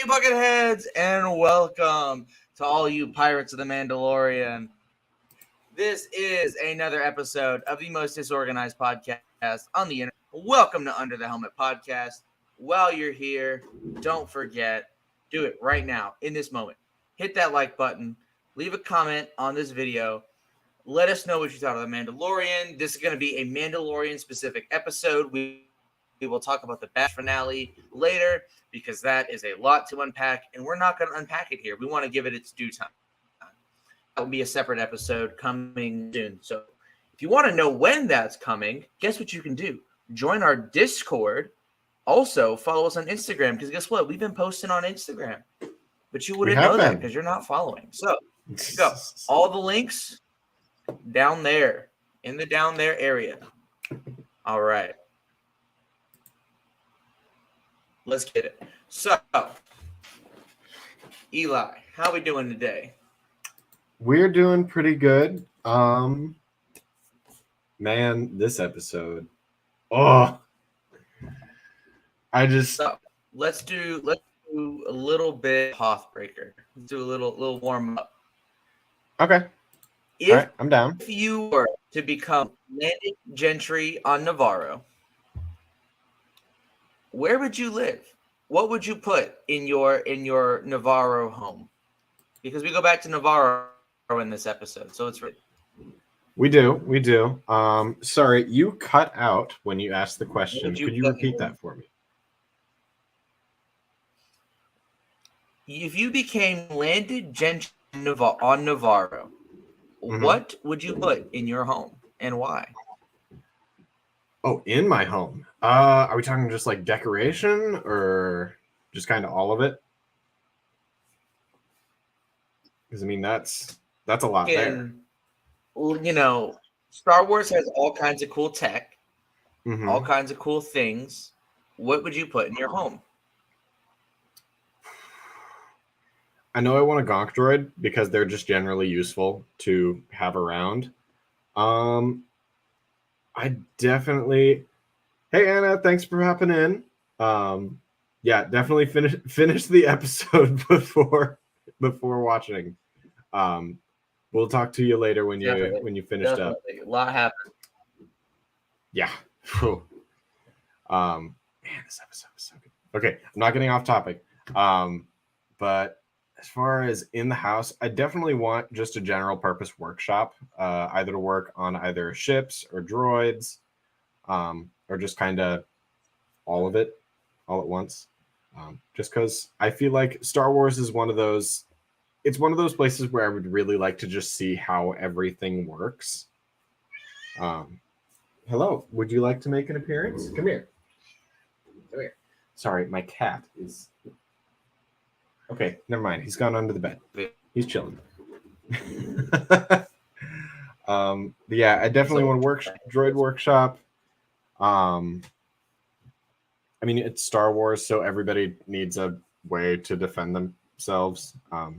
Bucketheads, and welcome to all you pirates of the Mandalorian. This is another episode of the most disorganized podcast on the internet. Welcome to Under the Helmet Podcast. While you're here, don't forget, do it right now, in this moment. Hit that like button, leave a comment on this video. Let us know what you thought of the Mandalorian. This is going to be a Mandalorian-specific episode. We will talk about the batch finale later because that is a lot to unpack, and we're not going to unpack it here. We want to give it its due time. That will be a separate episode coming soon. So if you want to know when that's coming, guess what you can do? Join our Discord. Also, follow us on Instagram because guess what? We've been posting on Instagram, but you wouldn't know that because you're not following. So go. All the links down there in the down there area. All right. Let's get it. So, Eli, how are we doing today? We're doing pretty good. Man, this episode. Oh, So, let's do a little bit Hothbreaker. Let's do a little warm up. Okay. All right, I'm down. If you were to become landed gentry on Navarro, where would you live? What would you put in your Navarro home? Because we go back to Navarro in this episode, so it's we do. Sorry, you cut out when you asked the question. Could you repeat that for me? If you became landed gentry on Navarro, what would you put in your home and why? Oh, in my home. Are we talking just like decoration or just kind of all of it? Because I mean that's a lot there. You know, Star Wars has all kinds of cool tech, all kinds of cool things. What would you put in your home? I know I want a Gonk droid because they're just generally useful to have around. I definitely. Hey Anna, thanks for hopping in. Yeah, definitely finish the episode before watching. We'll talk to you later when you finished up. A lot happened. Yeah. Man, this episode was so good. Okay, I'm not getting off topic. But as far as in the house, I definitely want just a general purpose workshop, either to work on either ships or droids, or just kind of all of it all at once. Just because I feel like Star Wars is one of those places where I would really like to just see how everything works. Hello, would you like to make an appearance? Come here. Sorry, my cat is... Okay, never mind. He's gone under the bed. He's chilling. Yeah, I definitely want to droid workshop. I mean, it's Star Wars, so everybody needs a way to defend themselves. But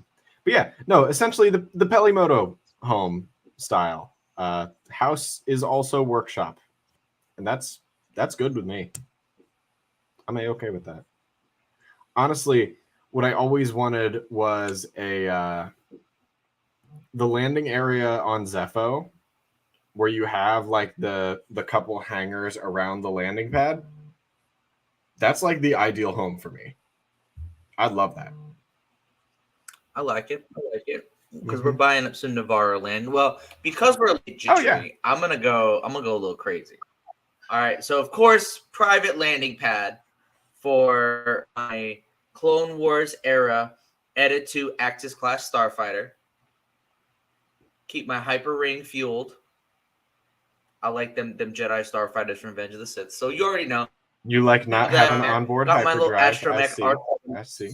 yeah, no, essentially the Pelimoto home style. House is also workshop, and that's good with me. I'm okay with that. Honestly, what I always wanted was the landing area on Zepho, where you have like the couple hangars around the landing pad. That's like the ideal home for me. I'd love that. I like it because we're buying up some Navarro land. Well, because we're gentry, I'm gonna go a little crazy. All right, so of course, private landing pad for my Clone Wars era Edit 2 Axis class starfighter. Keep my hyper ring fueled. I like them Jedi starfighters from Revenge of the Sith. So you already know. You like not having onboard hyperdrive. Got my little astromech. I see.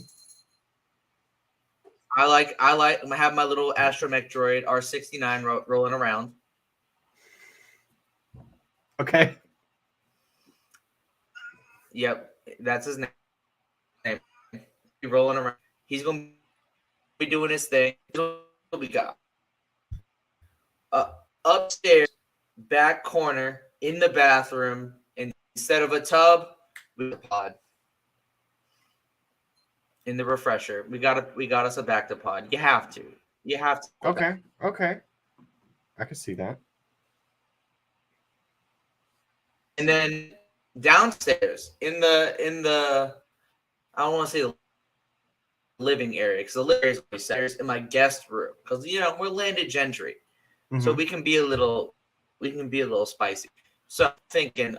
I have my little astromech droid R69 rolling around. Okay. Yep, that's his name. He's rolling around. He's gonna be doing his thing. What we got? Upstairs, back corner, in the bathroom, and instead of a tub, we have a pod. in the refresher. We got us a back to pod. You have to. Okay. I can see that. And then downstairs in the I don't want to say the living area, because the living area is upstairs in my guest room, because we're landed gentry, so we can be a little spicy. So I'm thinking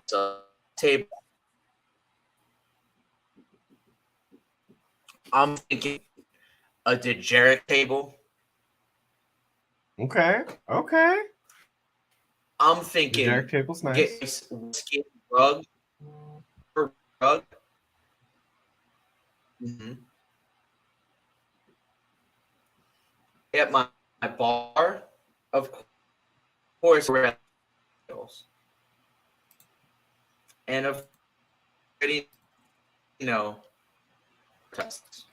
table. I'm thinking a Dejeric table. Okay. I'm thinking Dejeric table's nice. Get whiskey rug. Mm-hmm. Get my bar, of course, and of tests.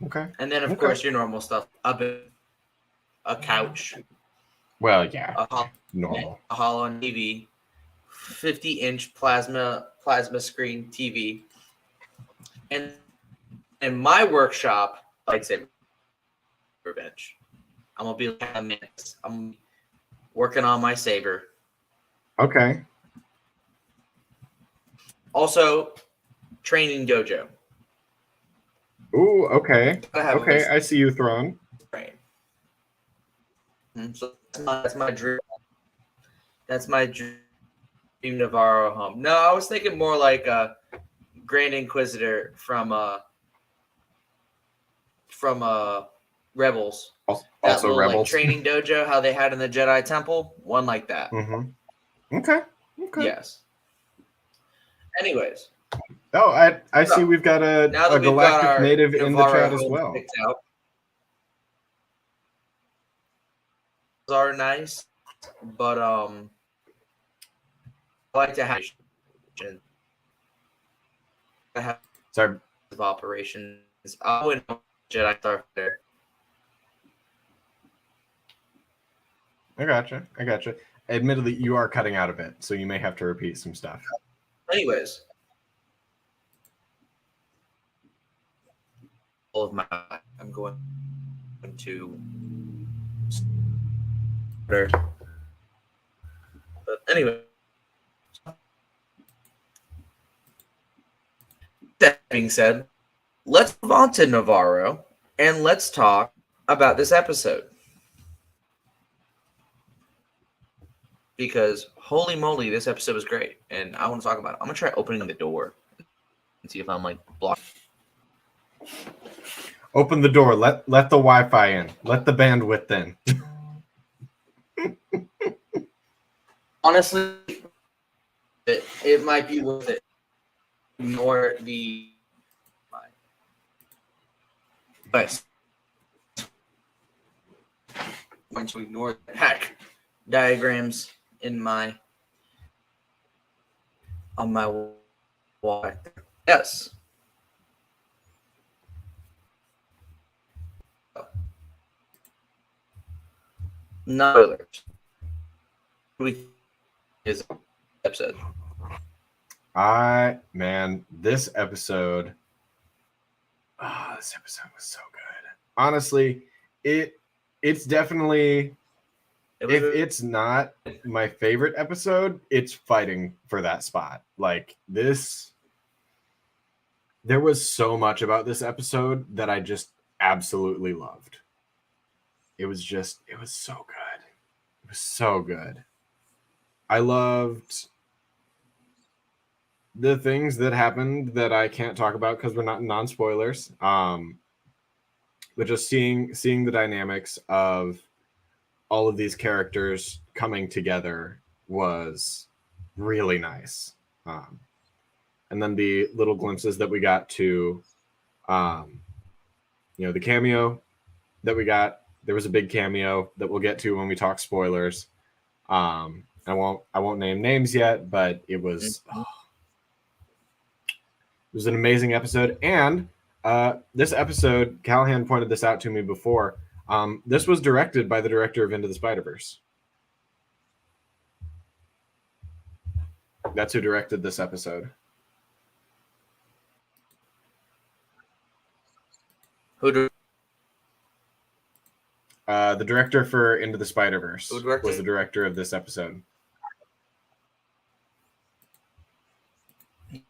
Okay. And then of course your normal stuff, a couch. Well, yeah, normal. A hollow TV, 50-inch plasma screen TV, and in my workshop, lightsaber bench. I'm gonna be like a minute. I'm working on my saber. Okay. Also, training dojo. Ooh, okay. Okay, I see you, Thrawn. Train. So that's my dream. That's my dream Navarro home. No, I was thinking more like a Grand Inquisitor from Rebels. Also little, Rebels. Like, training dojo, how they had in the Jedi Temple. One like that. Mm-hmm. Okay. Yes. Anyways. Oh, I see we've got a galactic native in the chat as well. Are nice, but I like to have Sorry. Operations. I wouldn't Jedi start there. I gotcha. Admittedly, you are cutting out a bit, so you may have to repeat some stuff. Anyways. I'm going to but anyway, that being said, let's move on to Navarro and let's talk about this episode, because holy moly, this episode was great and I want to talk about it. I'm gonna try opening the door and see if I'm like blocked. Open the door. Let the Wi-Fi in. Let the bandwidth in. Honestly, it might be worth it. Ignore the nice. Going to ignore the hack diagrams on my wall. Yes. No spoilers. Is episode. This episode was so good. Honestly, it's definitely, if it's not my favorite episode, it's fighting for that spot. Like this, there was so much about this episode that I just absolutely loved. It was so good. It was so good. I loved the things that happened that I can't talk about because we're not non-spoilers. But just seeing the dynamics of all of these characters coming together was really nice. And then the little glimpses that we got to, the cameo that we got. There was a big cameo that we'll get to when we talk spoilers. I won't name names yet, but it was an amazing episode. And this episode, Callahan pointed this out to me before. This was directed by the director of Into the Spider-Verse. That's who directed this episode. Who do The director for Into the Spider-Verse Who directed was the it? director of this episode.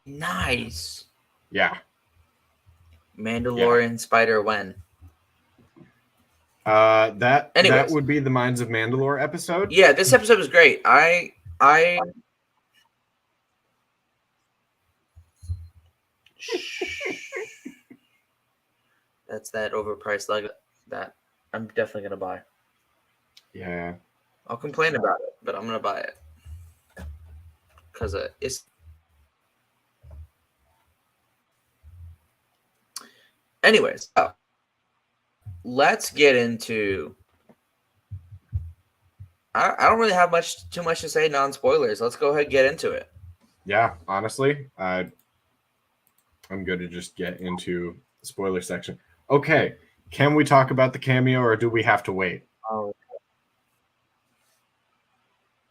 Nice. Yeah. Mandalorian Spider-Wen. That Anyways. would be the Minds of Mandalore episode. Yeah, this episode was great. I That's that overpriced leg that I'm definitely gonna buy. Yeah. I'll complain about it, but I'm gonna buy it because it's. Anyways, let's get into. I don't really have too much to say non spoilers. Let's go ahead and get into it. Yeah, honestly, I'm good to just get into the spoiler section. Okay, can we talk about the cameo, or do we have to wait? Oh.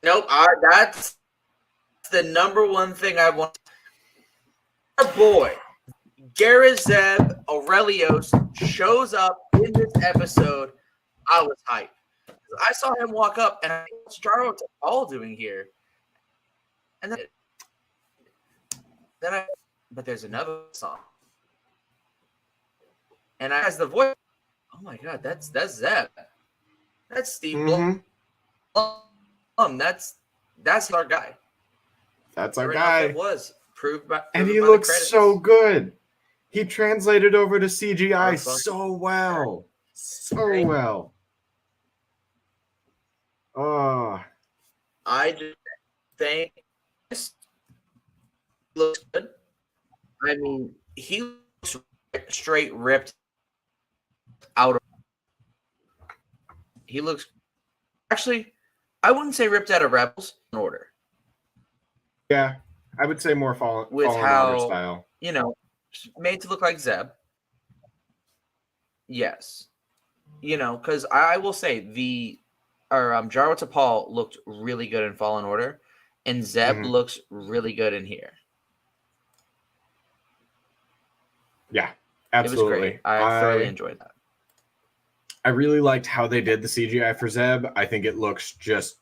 Nope. That's the number one thing I want. Our boy, Gareth Zeb Aurelios shows up in this episode. I was hyped. I saw him walk up, and what's Jaro Tapal doing here? And but there's another song, and I has the voice. Oh my god, that's Zeb. That's Steve Blum. That's our guy. That's our guy. It was proved by, and he looks so good. He translated over to CGI so well, so well. Oh, I just think this looks good. I mean, he looks straight ripped out of. He looks actually. I wouldn't say ripped out of Rebels in order. Yeah, I would say more Fallen Order style. You know, made to look like Zeb. Yes, you know, because I will say Jaro Tapal looked really good in Fallen Order, and Zeb looks really good in here. Yeah, absolutely. It was great. I thoroughly enjoyed that. I really liked how they did the CGI for Zeb. I think it looks just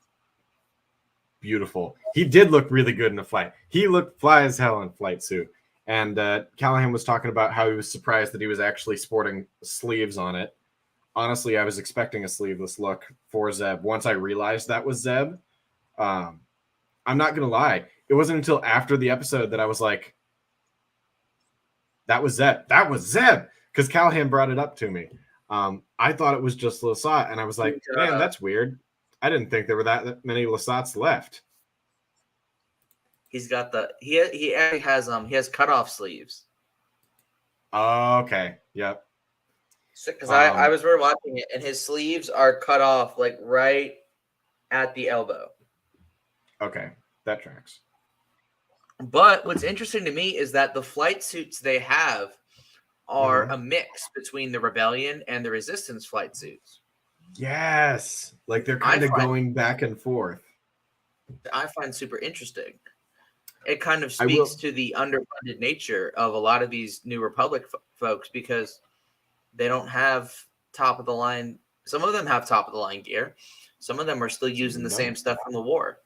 beautiful. He did look really good in the flight. He looked fly as hell in flight suit. And Callahan was talking about how he was surprised that he was actually sporting sleeves on it. Honestly, I was expecting a sleeveless look for Zeb. Once I realized that was Zeb, I'm not going to lie. It wasn't until after the episode that I was like, that was Zeb. That was Zeb. Because Callahan brought it up to me. I thought it was just Lasat, and I was like, man, that's weird. I didn't think there were that many Lasats left. He's got he actually has cutoff sleeves. Oh, okay. Yep. Because I was rewatching it, and his sleeves are cut off like right at the elbow. Okay, that tracks. But what's interesting to me is that the flight suits they have are a mix between the Rebellion and the Resistance flight suits. Yes, like they're kind of going back and forth. I find super interesting. It kind of speaks to the underfunded nature of a lot of these New Republic folks because they don't have top of the line. Some of them have top of the line gear. Some of them are still using the same stuff from the war.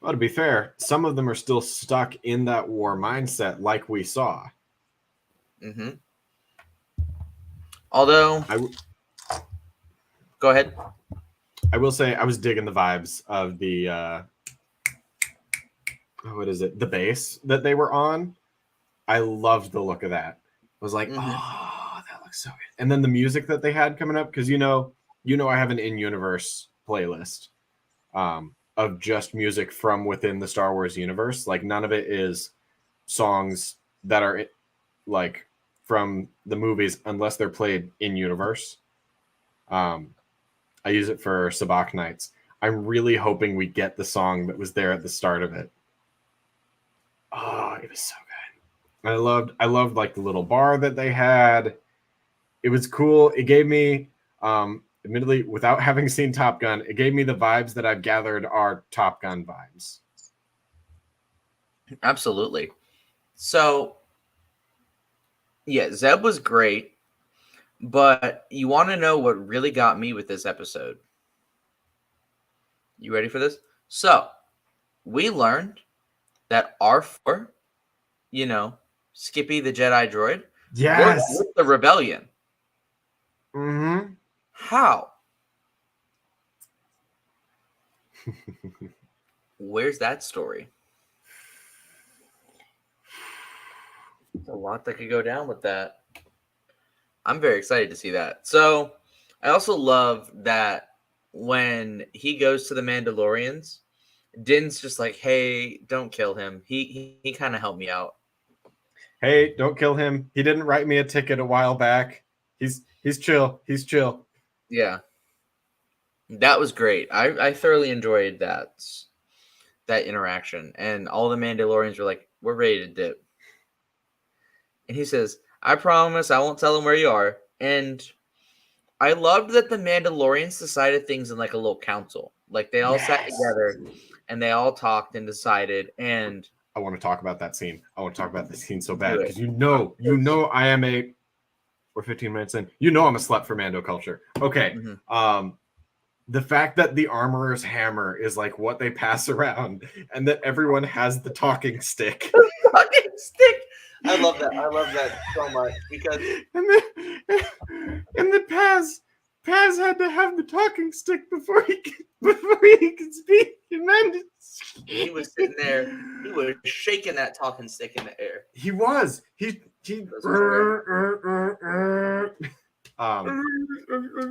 Well, to be fair, some of them are still stuck in that war mindset, like we saw. Mm-hmm. Although, go ahead. I will say I was digging the vibes of the what is it? The base that they were on. I loved the look of that. I was like, oh, that looks so good. And then the music that they had coming up, because you know, I have an in-universe playlist of just music from within the Star Wars universe. Like none of it is songs that are like from the movies unless they're played in universe. I use it for Sabacc Nights. I'm really hoping we get the song that was there at the start of it. Oh, it was so good. I loved like the little bar that they had. It was cool. It gave me, admittedly, without having seen Top Gun, it gave me the vibes that I've gathered are Top Gun vibes. Absolutely. So, yeah, Zeb was great. But you want to know what really got me with this episode? You ready for this? So, we learned that R4, Skippy the Jedi droid, worked Yes. with the rebellion. Mm-hmm. How? Where's that story? There's a lot that could go down with that. I'm very excited to see that. So, I also love that when he goes to the Mandalorians, Din's just like, "Hey, don't kill him. He kind of helped me out." Hey, don't kill him. He didn't write me a ticket a while back. He's chill. He's chill. Yeah, that was great. I thoroughly enjoyed that interaction, and all the Mandalorians were like, "We're ready to dip." And he says, "I promise I won't tell them where you are." And I loved that the Mandalorians decided things in like a little council. Like they all sat together and they all talked and decided. And I want to talk about that scene. I want to talk about this scene so bad because I am a. We're 15 minutes in. I'm a slut for Mando culture. Okay. Mhm. The fact that the armorer's hammer is like what they pass around, and that everyone has the talking stick. Talking stick. I love that. I love that so much because and the Paz had to have the talking stick before he could speak. he was sitting there, he was shaking that talking stick in the air. He was.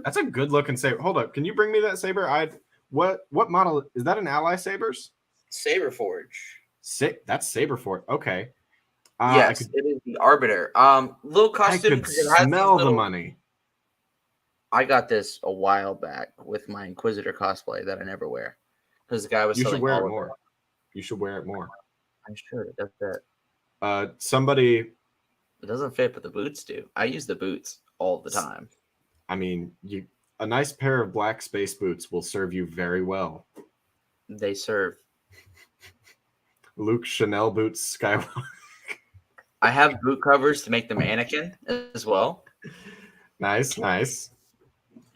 That's a good looking saber. Hold up, can you bring me that saber? What model is that? An Ally Sabers? Saber Forge. That's Saber Forge. Okay. Yes, it is the Arbiter. Little costume. I could smell the money. I got this a while back with my Inquisitor cosplay that I never wear because the guy was. You should wear it more. You should wear it more. I should. That's it. Somebody. It doesn't fit, but the boots do. I use the boots all the time. I mean, a nice pair of black space boots will serve you very well. They serve. Luke Chanel boots, Skywalker. I have boot covers to make the mannequin as well. Nice.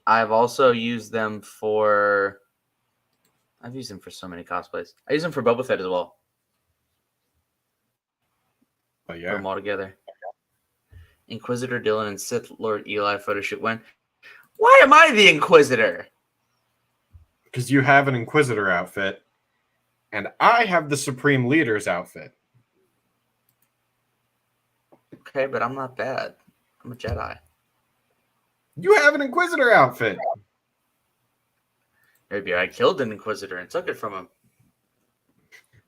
I've also used them for. I've used them for so many cosplays. I use them for Boba Fett as well. Oh yeah. Put them all together. Inquisitor Dylan and Sith Lord Eli photo shoot. Why am I the Inquisitor? Because you have an Inquisitor outfit, and I have the Supreme Leader's outfit. Okay, but I'm not bad. I'm a Jedi. You have an Inquisitor outfit. Maybe I killed an Inquisitor and took it from him.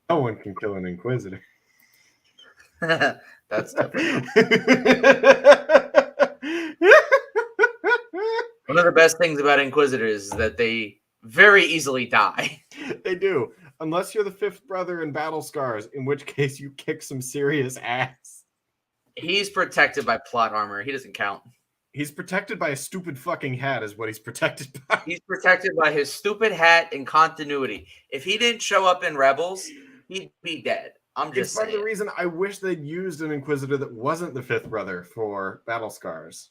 No one can kill an Inquisitor. That's different. One of the best things about Inquisitors is that they very easily die. They do. Unless you're the fifth brother in Battle Scars, in which case you kick some serious ass. He's protected by plot armor. He doesn't count. He's protected by a stupid fucking hat is what he's protected by. He's protected by his stupid hat and continuity. If he didn't show up in Rebels, he'd be dead. I'm just saying. It's part of the reason I wish they'd used an Inquisitor that wasn't the fifth brother for Battle Scars.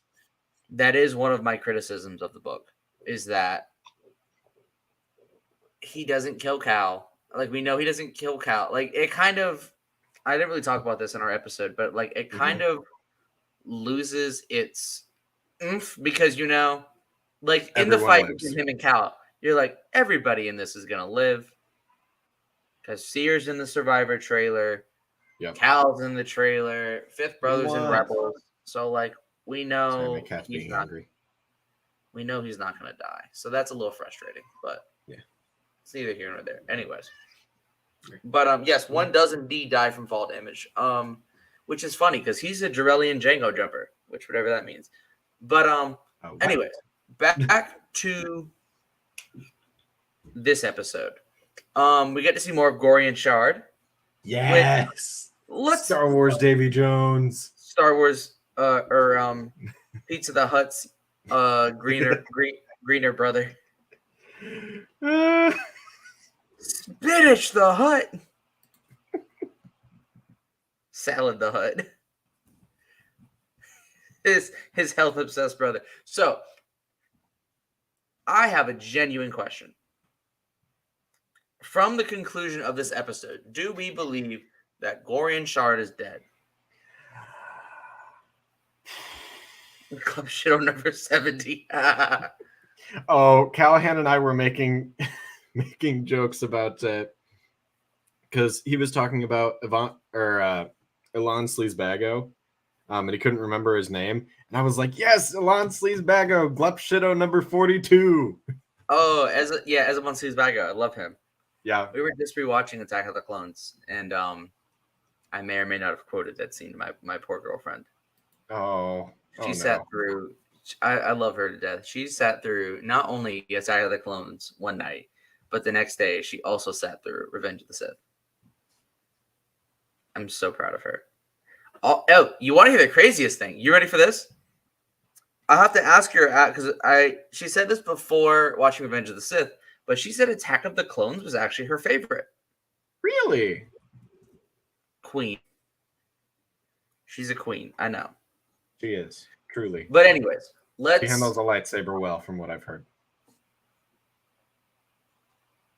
That is one of my criticisms of the book, is that he doesn't kill Cal. Like, we know he doesn't kill Cal. Like, it kind of, I didn't really talk about this in our episode, but like it kind of loses its oomph because, like in the fight between him and Cal, you're like, everybody in this is going to live. Because Seer's in the Survivor trailer. Yep. Cal's in the trailer. Fifth Brother's in Rebels. So, like, we know he's not. We know he's not going to die. So that's a little frustrating. But yeah, it's neither here nor there. Anyways. But yes, one does indeed die from fall damage. Which is funny because he's a Jarelian Django jumper, which whatever that means. But anyways, back to this episode. We get to see more of Gorian Shard. Yes. Star Wars Davy Jones. Star Wars or Pizza the Hutt's greener brother. Spinach the Hutt. Salad the Hutt. his health obsessed brother. So I have a genuine question. From the conclusion of this episode, do we believe that Gorian Shard is dead? Club shit on number 70. Oh, Callahan and I were making jokes about because he was talking about Ilan Sleazebago, and he couldn't remember his name, and I was like, "Yes, Ilan Sleazebago, Glup number 42." Oh, Ilan Sleazebago, I love him. Yeah, we were just rewatching Attack of the Clones, and I may or may not have quoted that scene to my poor girlfriend. She sat through. I love her to death. She sat through not only Attack of the Clones one night, but the next day she also sat through Revenge of the Sith. I'm so proud of her. Oh, you want to hear the craziest thing? You ready for this? I'll have to ask her because she said this before watching Revenge of the Sith, but she said Attack of the Clones was actually her favorite. Really? Queen. She's a queen. I know. She is. Truly. But anyways, She handles a lightsaber well, from what I've heard.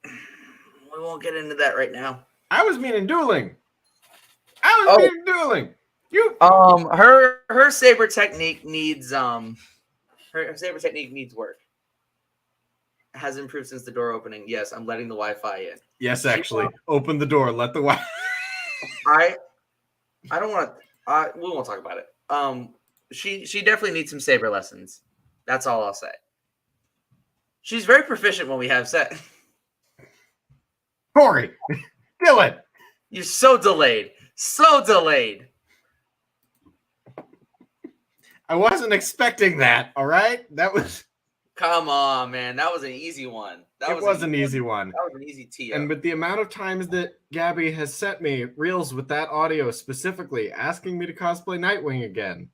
We won't get into that right now. I was meaning dueling. You. Her saber technique needs her saber technique needs work. It has improved since the door opening. Yes, I'm letting the Wi-Fi in. Yes, actually, open the door. Let the Wi. I don't want to. We won't talk about it. She definitely needs some saber lessons. That's all I'll say. She's very proficient when we have set. Corey, Dylan, you're so delayed. So delayed. I wasn't expecting that. All right, that was. Come on, man. That was an easy one. It was an easy one. That was an easy tee. And with the amount of times that Gabby has sent me reels with that audio specifically asking me to cosplay Nightwing again.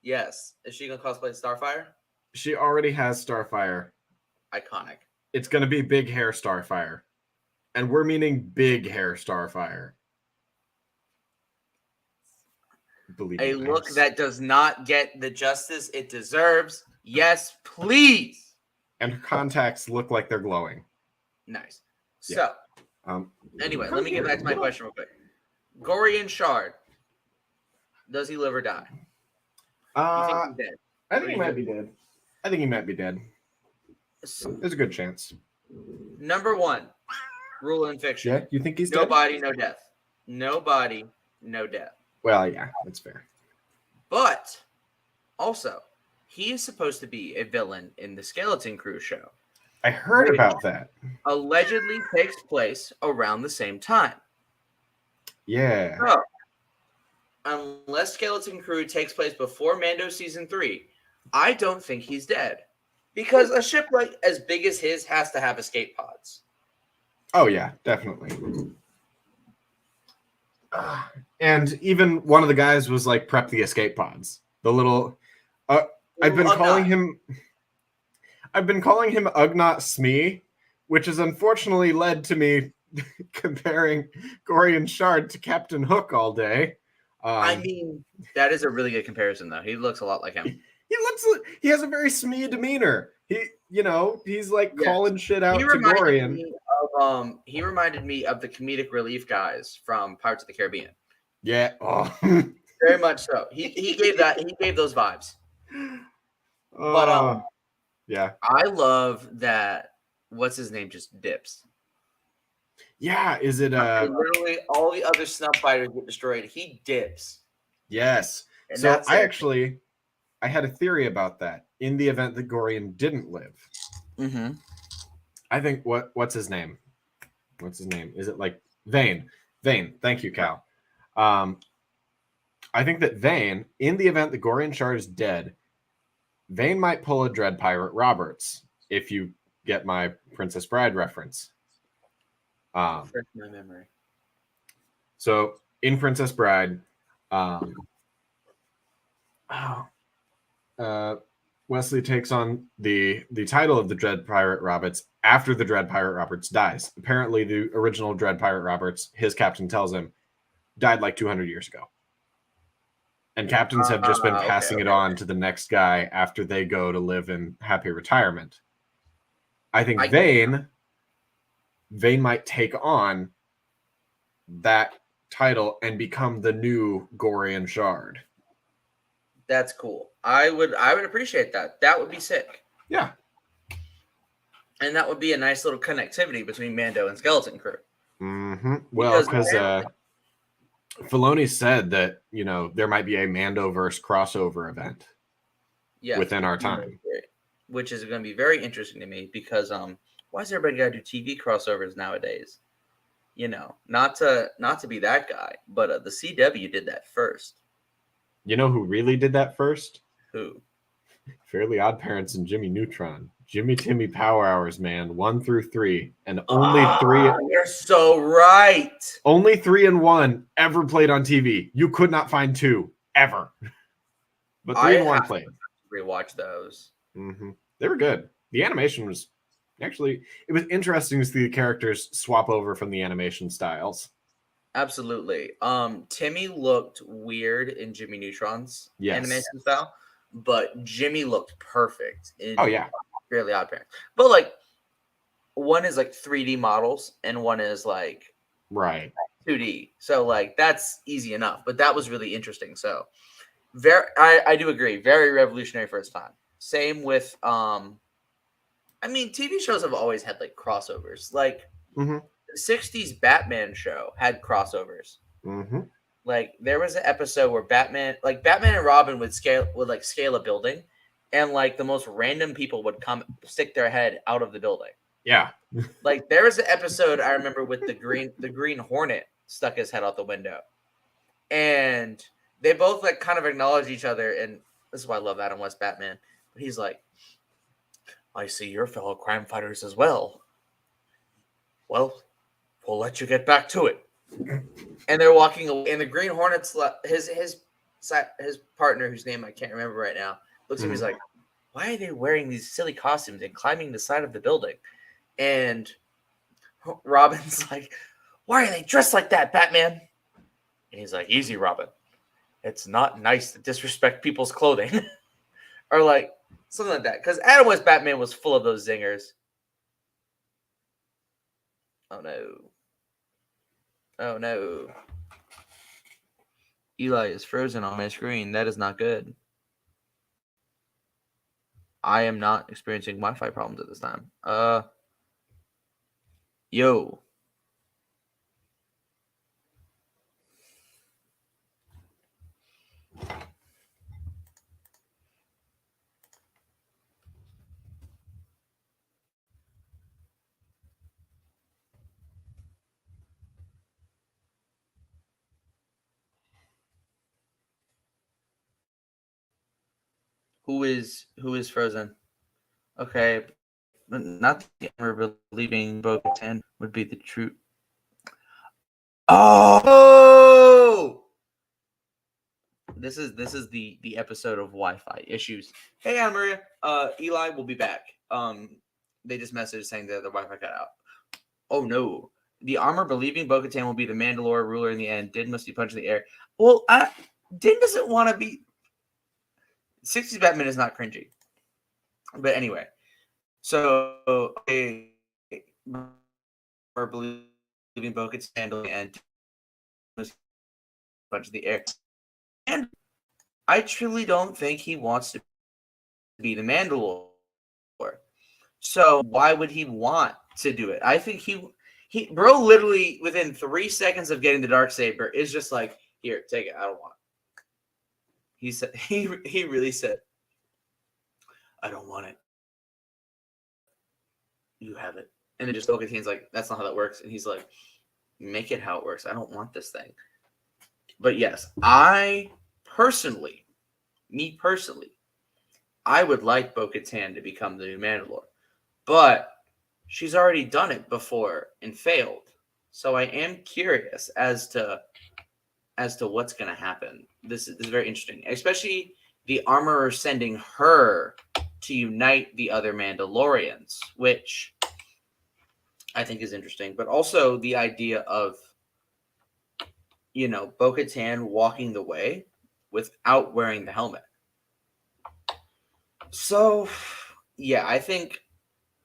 Yes. Is she going to cosplay Starfire? She already has Starfire. Iconic. It's going to be big hair Starfire. And we're meaning big hair Starfire. A look that does not get the justice it deserves. Yes, please. And her contacts look like they're glowing. Nice. Yeah. So, anyway, let me get back to my question real quick. Gorian Shard, does he live or die? You think he's dead? I think he might be dead. I think he might be dead. There's a good chance. Number one, rule in fiction. Yeah, you think he's nobody, dead? no death. Nobody, no death. Well, yeah, that's fair. But also, he is supposed to be a villain in the Skeleton Crew show. I heard about that. Allegedly takes place around the same time. Yeah. So, unless Skeleton Crew takes place before Mando season 3, I don't think he's dead. Because a ship like as big as his has to have escape pods. Oh yeah, definitely. And even one of the guys was like, prep the escape pods. The little I've been calling him Ugnaught Smee, which has unfortunately led to me comparing Gorian Shard to Captain Hook all day. I mean, that is a really good comparison, though. He looks a lot like him. He has a very Smee demeanor. He's like calling shit out to Gorian. He reminded me of the comedic relief guys from Pirates of the Caribbean. Yeah. Oh. Very much so. He gave those vibes. But yeah. I love that what's his name just dips. Yeah, is it literally all the other snuff fighters get destroyed. He dips. Yes. And so I had a theory about that in the event that Gorian didn't live. Mm-hmm. I think what's his name? What's his name? Is it like Vane? Vane. Thank you, Cal. I think that Vane, in the event that Gorian Shard is dead, Vane might pull a Dread Pirate Roberts, if you get my Princess Bride reference. Refresh my memory. So in Princess Bride, Wesley takes on the title of the Dread Pirate Roberts after the Dread Pirate Roberts dies. Apparently, the original Dread Pirate Roberts, his captain tells him, died like 200 years ago. And captains have just been passing it okay. on to the next guy after they go to live in happy retirement. I think Vane might take on that title and become the new Gorian Shard. That's cool. I would appreciate that. That would be sick. Yeah. And that would be a nice little connectivity between Mando and Skeleton Crew. Mm-hmm. Well, because Filoni said that, you know, there might be a Mandoverse crossover event within our time. Which is going to be very interesting to me because why does everybody got to do TV crossovers nowadays? You know, not to be that guy, but the CW did that first. You know who really did that first? Who? Fairly Odd Parents and Jimmy Neutron. Jimmy Timmy Power Hours, man, 1 through 3, and only 3. You're so right. Only 3 and 1 ever played on TV. You could not find 2 ever, but 3 and 1 played. Rewatch those. Mm-hmm. They were good. The animation was actually, it was interesting to see the characters swap over from the animation styles. Absolutely. Timmy looked weird in Jimmy Neutron's animation style, but Jimmy looked perfect in Fairly Odd Parents. But like one is like 3D models and one is like 2D. So like that's easy enough. But that was really interesting. So I do agree. Very revolutionary first time. Same with I mean, TV shows have always had like crossovers. Like the 60s Batman show had crossovers. Like there was an episode where Batman and Robin would scale a building, and like the most random people would come stick their head out of the building. Yeah. Like there was an episode I remember with the Green Hornet stuck his head out the window. And they both like kind of acknowledge each other, and this is why I love Adam West Batman. But he's like, I see your fellow crime fighters as well. Well, we'll let you get back to it. And they're walking away, and the Green Hornet's his partner, whose name I can't remember right now, looks at him. He's like, "Why are they wearing these silly costumes and climbing the side of the building?" And Robin's like, "Why are they dressed like that, Batman?" And he's like, "Easy, Robin. It's not nice to disrespect people's clothing," or like something like that. Because Adam West Batman was full of those zingers. Oh no. Oh no. Eli is frozen on my screen. That is not good. I am not experiencing Wi-Fi problems at this time. Yo. Who is frozen? Okay, not the armor believing Bo-Katan would be the true. Oh! This is the episode of Wi-Fi issues. Hey, Anna Maria. Eli will be back. They just messaged saying that the Wi-Fi cut out. Oh no. The armor believing Bo-Katan will be the Mandalore ruler in the end. Din must be punched in the air. Well, Din doesn't want to be. 60s Batman is not cringy. But anyway. So, armor believing Bo-Katan in the end. Must punch in the air. And I truly don't think he wants to be the Mandalore. So why would he want to do it? I think he bro literally within 3 seconds of getting the Darksaber is just like, here, take it. I don't want it. He said he really said, I don't want it. You have it. And then just Bo-Katan's like, that's not how that works. And he's like, make it how it works. I don't want this thing. But yes, I personally, I would like Bo-Katan to become the new Mandalore. But she's already done it before and failed. So I am curious as to what's going to happen. This is very interesting, especially the Armorer sending her to unite the other Mandalorians, which I think is interesting. But also the idea of, Bo-Katan walking the way without wearing the helmet. So, yeah, I think,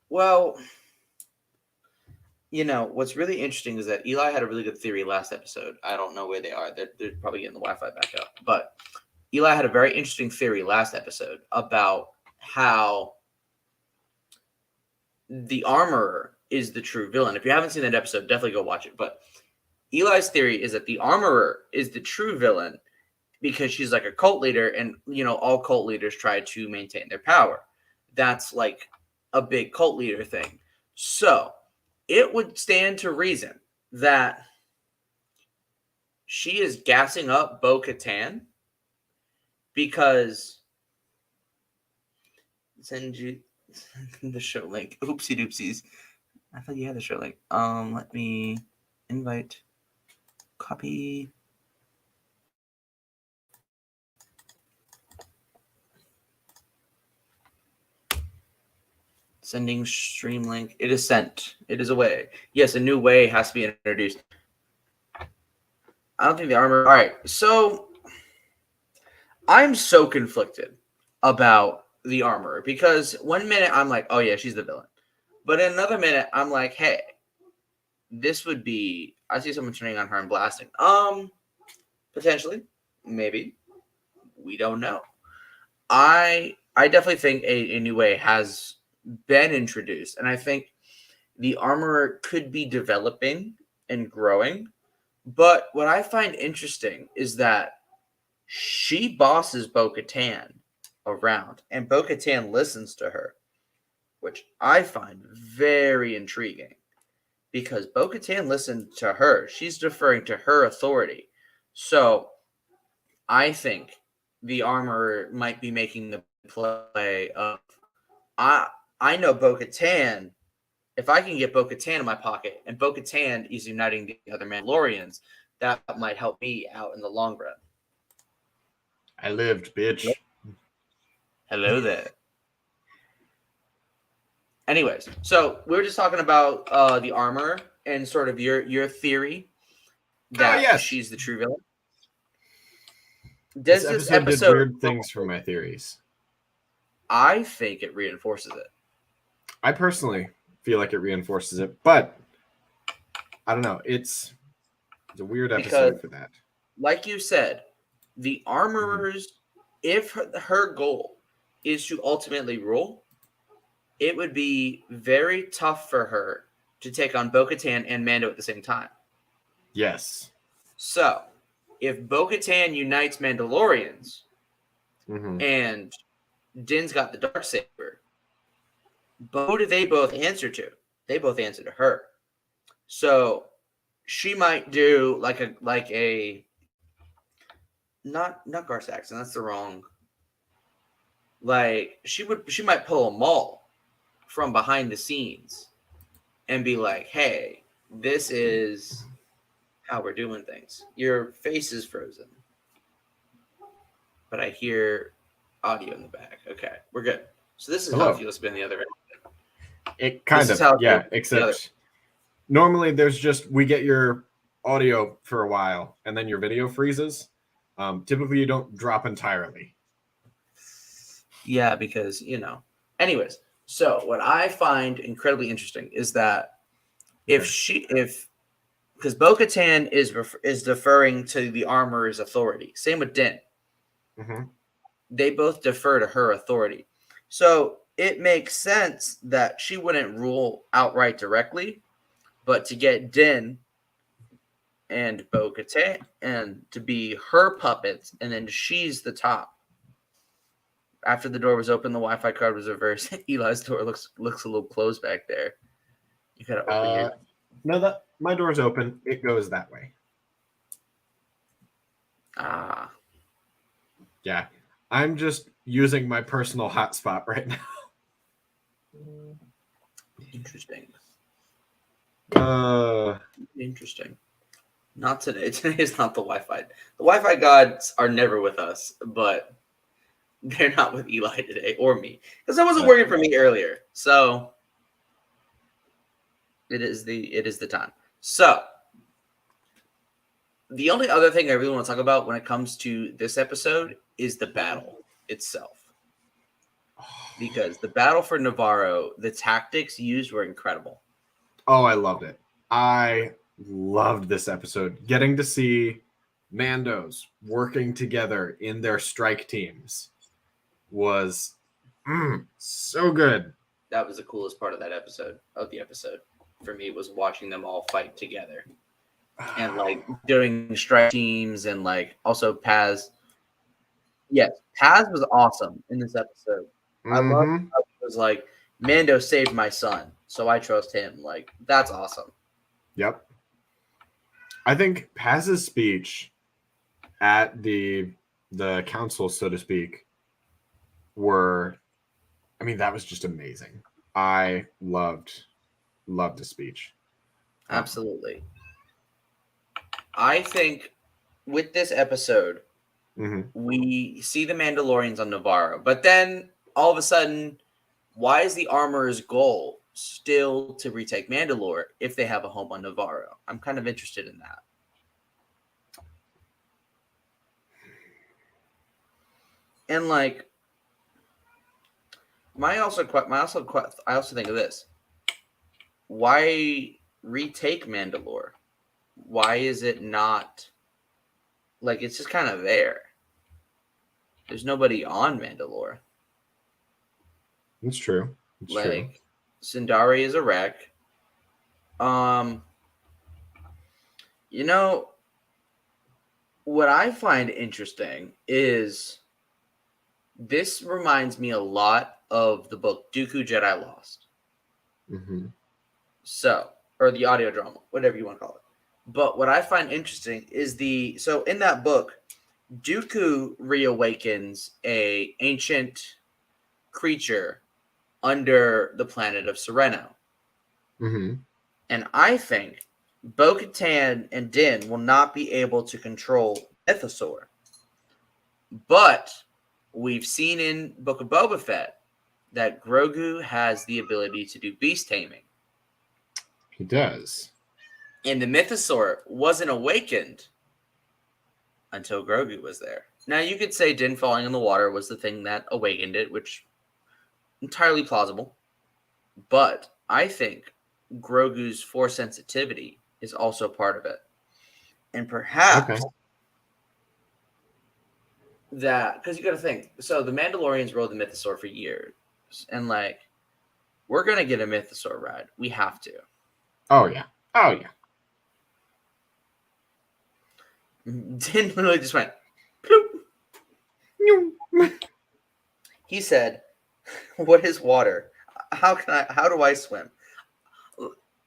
well, what's really interesting is that Eli had a really good theory last episode. I don't know where they are. They're probably getting the Wi-Fi back up. But Eli had a very interesting theory last episode about how the Armorer is the true villain. If you haven't seen that episode, definitely go watch it. But Eli's theory is that the Armorer is the true villain because she's like a cult leader, and all cult leaders try to maintain their power. That's like a big cult leader thing. So it would stand to reason that she is gassing up Bo-Katan because send you the show link. Oopsie doopsies. I thought you had the show link. Let me invite, copy. Sending stream link. It is sent. It is away. Yes, a new way has to be introduced. I don't think the armor. All right, so I'm so conflicted about the armor because one minute I'm like, oh yeah, she's the villain, but in another minute I'm like, hey, this would be. I see someone turning on her and blasting. Potentially, maybe, we don't know. I definitely think a new way has been introduced, and I think the armorer could be developing and growing. But what I find interesting is that she bosses Bo-Katan around, and Bo-Katan listens to her, which I find very intriguing because Bo-Katan listened to her. She's deferring to her authority. So I think the armorer might be making the play of, I know Bo-Katan. If I can get Bo-Katan in my pocket and Bo-Katan is uniting the other Mandalorians, that might help me out in the long run. I lived, bitch. Hello there. Anyways, so we were just talking about the armor and sort of your theory that she's the true villain. Does this episode did weird things for my theories? I think it reinforces it. I personally feel like it reinforces it, but I don't know. It's a weird episode for that. Like you said, the armorers, if her goal is to ultimately rule, it would be very tough for her to take on Bo-Katan and Mando at the same time. Yes. So, if Bo-Katan unites Mandalorians and Din's got the Darksaber, who do they both answer to? They both answer to her. So she might do like a not Gar Saxon, that's the wrong. Like she might pull a Maul from behind the scenes and be like, hey, this is how we're doing things. Your face is frozen. But I hear audio in the back. Okay, we're good. So this is how it feels to be on the other end. It kind of, yeah, except normally there's just, we get your audio for a while and then your video freezes. Typically you don't drop entirely. Yeah, because, anyways, so what I find incredibly interesting is that because Bo-Katan is deferring to the armorer's authority. Same with Din. They both defer to her authority. So it makes sense that she wouldn't rule outright directly, but to get Din and Bo-Katan and to be her puppets, and then she's the top. After the door was open, the Wi-Fi card was reversed. Eli's door looks a little closed back there. You gotta open your... No, my door's open. It goes that way. Ah. Yeah. I'm just using my personal hotspot right now. Interesting. Interesting. Not today. Today is not the Wi-Fi. The Wi-Fi gods are never with us, but they're not with Eli today or me. Because that wasn't working for me earlier. So it is the time. So The only other thing I really want to talk about when it comes to this episode is the battle itself. Because the battle for Navarro, the tactics used were incredible. Oh, I loved it. I loved this episode. Getting to see Mandos working together in their strike teams was so good. That was the coolest part of the episode. For me, was watching them all fight together. And like doing strike teams and like also Paz. Yes, Paz was awesome in this episode. I love how it was like Mando saved my son, so I trust him. Like that's awesome. Yep. I think Paz's speech at the council, so to speak, that was just amazing. I loved the speech. Absolutely. I think with this episode, we see the Mandalorians on Navarro, but then all of a sudden, why is the Armorer's goal still to retake Mandalore if they have a home on Navarro? I'm kind of interested in that. And like, I also think of this: why retake Mandalore? Why is it not like it's just kind of there? There's nobody on Mandalore. It's true. Sindari is a wreck. You know, what I find interesting is this reminds me a lot of the book Dooku Jedi Lost. So, or the audio drama, whatever you want to call it. But what I find interesting is in that book, Dooku reawakens a ancient creature under the planet of Sereno. And I think Bo-Katan and Din will not be able to control Mythosaur. But we've seen in Book of Boba Fett that Grogu has the ability to do beast taming. He does. And the Mythosaur wasn't awakened until Grogu was there. Now, you could say Din falling in the water was the thing that awakened it, which entirely plausible. But I think Grogu's force sensitivity is also part of it. And perhaps that, because you got to think, so the Mandalorians rode the Mythosaur for years. And like, we're going to get a Mythosaur ride. We have to. Oh, yeah. Din literally just went, he said, "What is water? How do I swim?"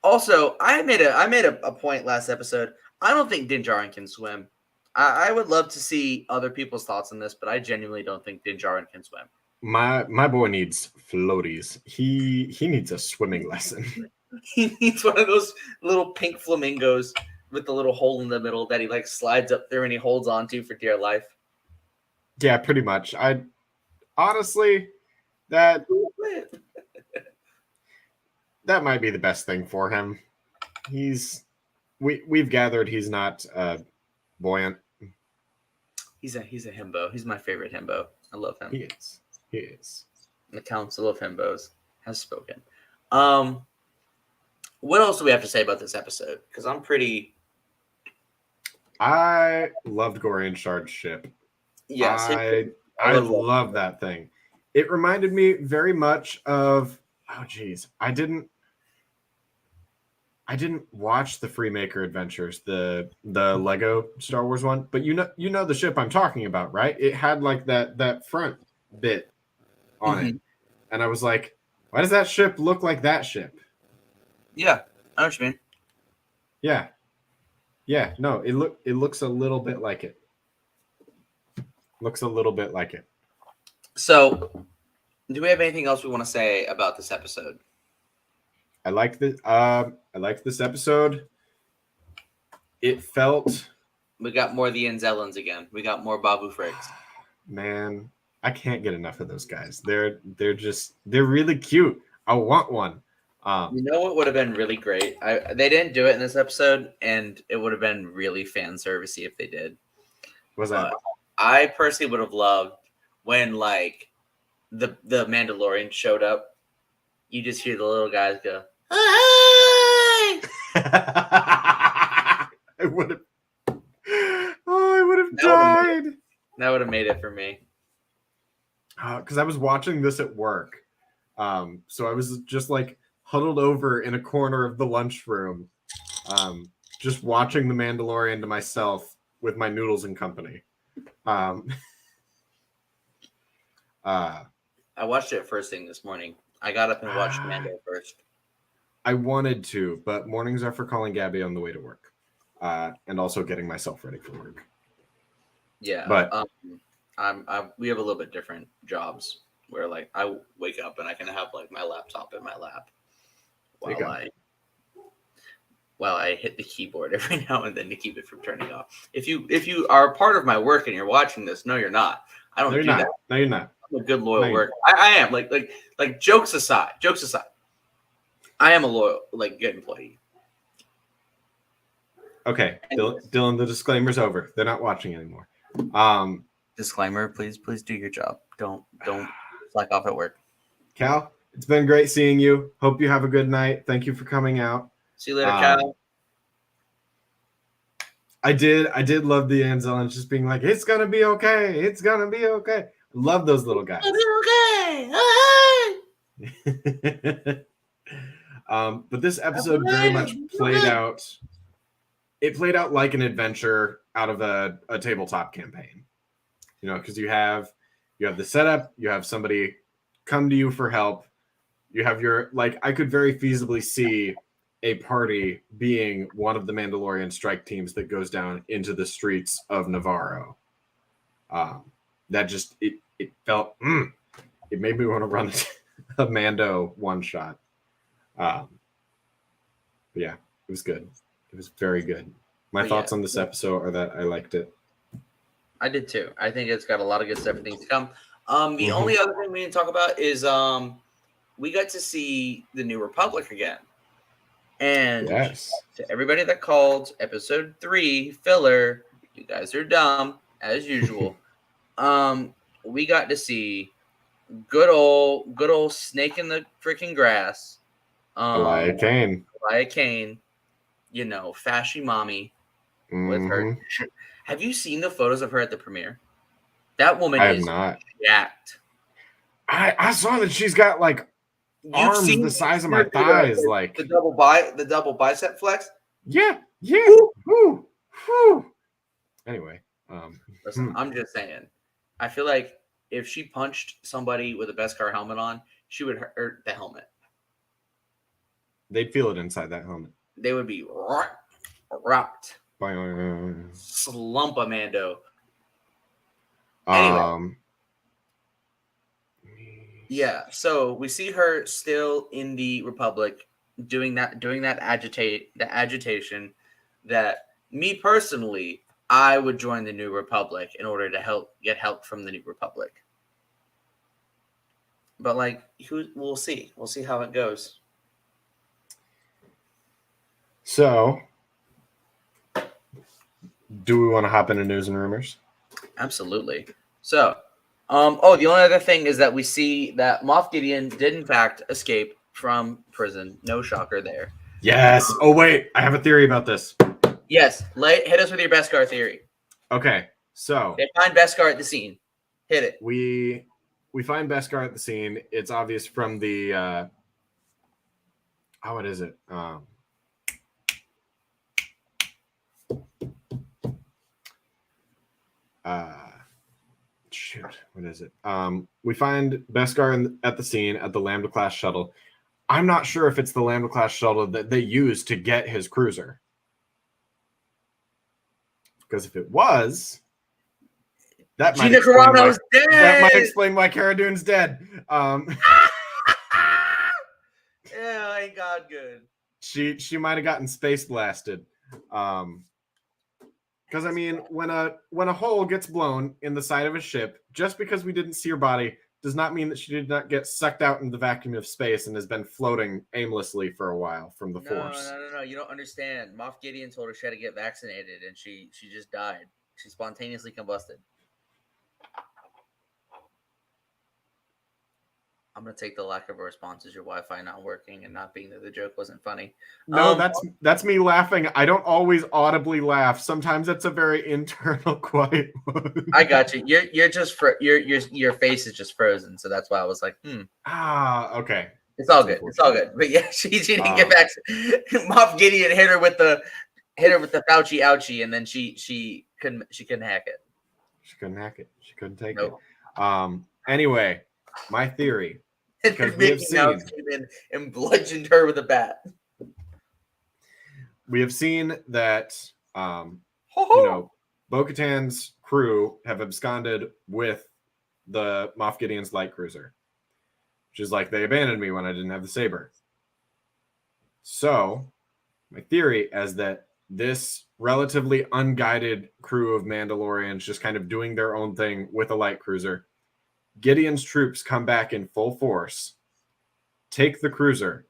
Also, I made a point last episode. I don't think Din Djarin can swim. I would love to see other people's thoughts on this, but I genuinely don't think Din Djarin can swim. My boy needs floaties. He needs a swimming lesson. He needs one of those little pink flamingos with the little hole in the middle that he like slides up there and he holds onto for dear life. Yeah, pretty much. I honestly that might be the best thing for him. We've gathered he's not buoyant. He's a himbo. He's my favorite himbo. I love him. He is. The Council of Himbos has spoken. What else do we have to say about this episode? Because I loved Gorian Shard's ship. Yes. I love that thing. It reminded me very much of I didn't watch the Freemaker Adventures, the Lego Star Wars one, but you know the ship I'm talking about, right? It had like that front bit on it. And I was like, why does that ship look like that ship? Yeah, I know what you mean. Yeah. Yeah, no, it looks a little bit like it. So, do we have anything else we want to say about this episode? I like this episode. It felt we got more of the Enzellans again. We got more Babu Frigs. Man, I can't get enough of those guys. They're really cute. I want one. You know what would have been really great? They didn't do it in this episode, and it would have been really fan servicey if they did. Was that? I personally would have loved when like the Mandalorian showed up. You just hear the little guys go, "Hey!" I would have. Oh, I would have died. That would have made it for me. Because I was watching this at work. So I was just like huddled over in a corner of the lunchroom, just watching The Mandalorian to myself with my noodles and company. I watched it first thing this morning. I got up and watched Mando first. I wanted to, but mornings are for calling Gabby on the way to work, and also getting myself ready for work. Yeah, but we have a little bit different jobs where like I wake up and I can have like my laptop in my lap while I hit the keyboard every now and then to keep it from turning off. If you are a part of my work and you're watching this, no, you're not. I don't do that. No, you're not. I'm a good loyal worker. I am like jokes aside. I am a loyal, like, good employee. Okay, Dylan, the disclaimer's over. They're not watching anymore. Disclaimer, please do your job. Don't slack off at work. Cal, it's been great seeing you. Hope you have a good night. Thank you for coming out. See you later, Cal. I did love the Anzel and just being like, it's gonna be okay. It's gonna be okay. Love those little guys. Okay. But this episode very much played out. It played out like an adventure out of a tabletop campaign. You know, because you have the setup, you have somebody come to you for help. You have I could very feasibly see a party being one of the Mandalorian strike teams that goes down into the streets of Navarro. That just it felt it made me want to run a Mando one shot. But yeah, it was good. It was very good. My thoughts on this episode are that I liked it. I did too. I think it's got a lot of good stuff and things to come. The only other thing we didn't talk about is we got to see the New Republic again. And to everybody that called episode 3 filler, you guys are dumb as usual. We got to see good old snake in the freaking grass. Elia Kane, you know, fashy mommy with her. Have you seen the photos of her at the premiere? That woman is jacked. I saw that she's got like arms the size of my thighs, like the double bicep flex. Yeah. Woo. Anyway, listen, I'm just saying. I feel like if she punched somebody with a Beskar helmet on, she would hurt the helmet. They'd feel it inside that helmet. They would be rocked. Slump Amando. Anyway. Yeah, so we see her still in the Republic doing that agitation that me personally, I would join the New Republic in order to get help from the New Republic. But like, we'll see. We'll see how it goes. So, do we want to hop into news and rumors? Absolutely. So, the only other thing is that we see that Moff Gideon did in fact escape from prison. No shocker there. Yes. Oh wait, I have a theory about this. Yes. Hit us with your Beskar theory. Okay. So they find Beskar at the scene. Hit it. We find Beskar at the scene. It's obvious from the what is it? What is it? We find Beskar at the scene at the Lambda class shuttle. I'm not sure if it's the Lambda class shuttle that they used to get his cruiser. Because if it was, that might explain why Cara Dune's dead. Yeah, ain't God good. She might have gotten space blasted. Because I mean, when a hole gets blown in the side of a ship, just because we didn't see her body does not mean that she did not get sucked out into the vacuum of space and has been floating aimlessly for a while from the Force. No. You don't understand. Moff Gideon told her she had to get vaccinated, and she just died. She spontaneously combusted. I'm gonna take the lack of a response as your Wi-Fi not working and not being that the joke wasn't funny. No, that's me laughing. I don't always audibly laugh. Sometimes it's a very internal, quiet one. I got you. You're just your face is just frozen, so that's why I was like, Okay. It's all good. It's all good. But yeah, she didn't get back. Moff Gideon hit her with the Fauci ouchie, and then she couldn't hack it. She couldn't hack it. She couldn't take it. Anyway, my theory. Because we have seen came in and bludgeoned her with a bat. We have seen that Bo-Katan's crew have absconded with the Moff Gideon's light cruiser. Which is like, they abandoned me when I didn't have the saber. So, my theory is that this relatively unguided crew of Mandalorians just kind of doing their own thing with a light cruiser. Gideon's troops come back in full force, take the cruiser,